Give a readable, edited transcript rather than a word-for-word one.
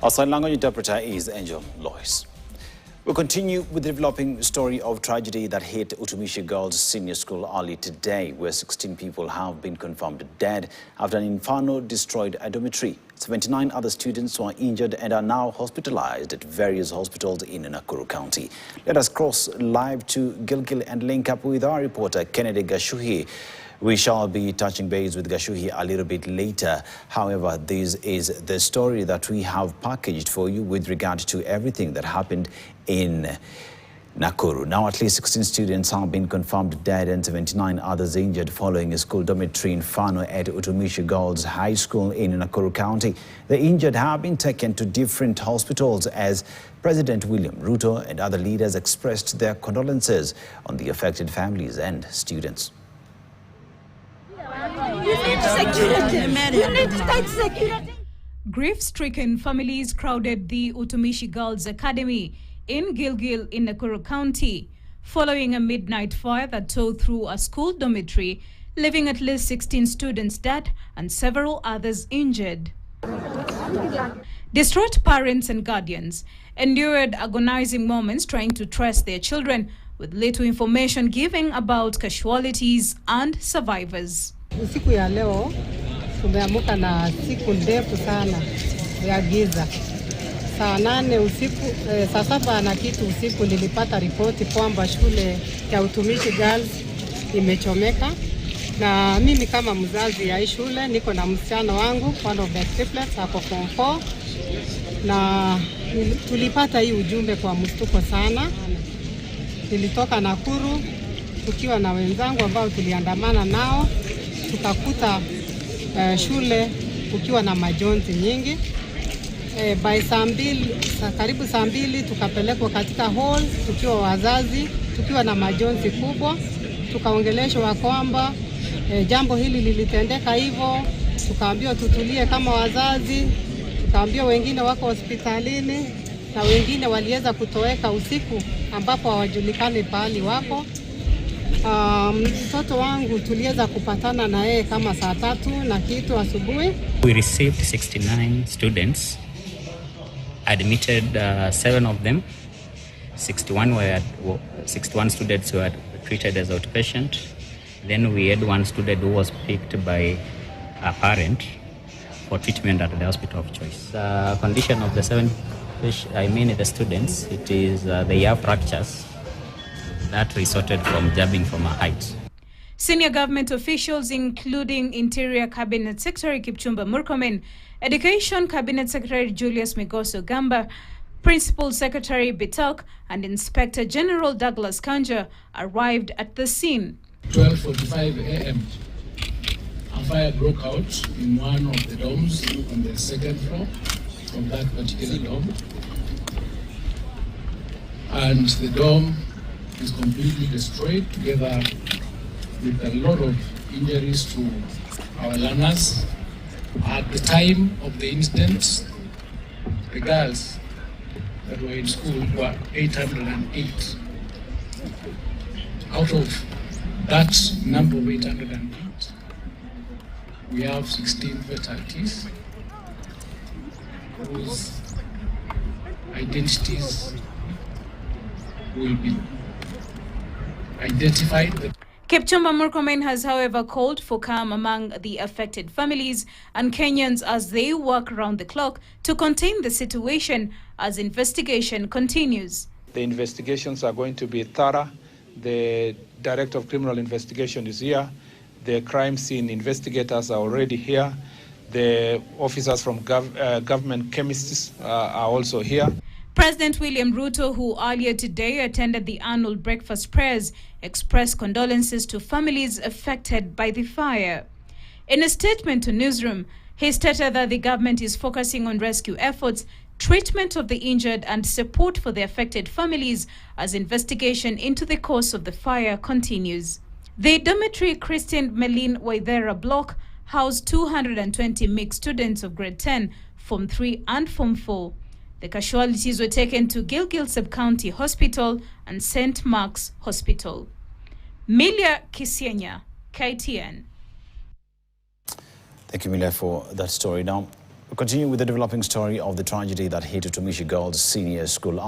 Our sign language interpreter is Angel Lois. We'll continue with the developing story of tragedy that hit Utumishi Girls Senior School early today, where 16 people have been confirmed dead after an inferno destroyed a dormitory. 79 other students were injured and are now hospitalized at various hospitals in Nakuru County. Let us cross live to Gilgil and link up with our reporter Kennedy Gashuhi. We shall be touching base with Gashuhi a little bit later. However, this is the story that we have packaged for you with regard to everything that happened in Nakuru. Now, at least 16 students have been confirmed dead and 79 others injured following a school dormitory inferno at Utumishi Girls High School in Nakuru County. The injured have been taken to different hospitals as President William Ruto and other leaders expressed their condolences on the affected families and students. Grief-stricken families crowded the Utumishi Girls Academy in Gilgil in Nakuru County following a midnight fire that tore through a school dormitory, leaving at least 16 students dead and several others injured. Distraught parents and guardians endured agonizing moments trying to trace their children, with little information given about casualties and survivors. Usiku ya leo tumeamuka na siku ndefu sana ya giza. Saa 8 usiku, saa 7 na kitu usiku nilipata ripoti kwamba shule ya Utumishi Girls imechomeka, na mimi kama mzazi ya shule niko na msichana wangu, one of the triplets, hapo form 4, na tulipata hii ujumbe kwa mshtuko sana. Nilitoka Nakuru tukiwa na wenzangu ambao tuliandamana nao, tukakuta shule ukiwa na majonzi nyingi. By karibu saa 2 tukapelekwa katika hall tukiwa wazazi, tukiwa na majonzi kubwa. Tukaongeleshwa kwamba jambo hili lilitendeka hivyo, tukaambiwa tutulie kama wazazi, tukaambiwa wengine wako hospitalini na wengine waliweza kutoweka usiku ambapo hawajulikani pahali wako. Mtoto wangu tuliweza kupatana na yeye kama saa 3 na kitu asubuhi. We received 69 students, admitted 7 of them. 61 students were treated as outpatient. Then we had 1 student who was picked by a parent for treatment at the hospital of choice. The condition of the 7, the students, it is they have fractures that resulted from jumping from a height. Senior government officials, including Interior Cabinet Secretary Kipchumba Murkomen, Education Cabinet Secretary Julius Migoso Gamba, Principal Secretary Bitalk, and Inspector General Douglas Kanja arrived at the scene. 12:45 a.m. a fire broke out in one of the dorms on the 2nd floor of that particular dorm, and the dorm is completely destroyed, together with a lot of injuries to our learners. At the time of the incident, the girls that were in school were 808. Out of that number of 808, we have 16 fatalities whose identities will be identified. Kipchumba Murkomen has, however, called for calm among the affected families and Kenyans as they work around the clock to contain the situation as investigation continues. The investigations are going to be thorough. The Director of Criminal Investigation is here. The crime scene investigators are already here. The officers from government chemists are also here. President William Ruto, who earlier today attended the annual breakfast prayers, expressed condolences to families affected by the fire. In a statement to Newsroom, he stated that the government is focusing on rescue efforts, treatment of the injured, and support for the affected families as investigation into the cause of the fire continues. The dormitory Christine Melin Waithera block housed 220 mixed students of grade 10, Form 3 and Form 4. The casualties were taken to Gilgil Sub-County Hospital and St. Mark's Hospital. Milia Kisienya, KTN. Thank you, Milia, for that story. Now, continue with the developing story of the tragedy that hit Utumishi Girls Senior School.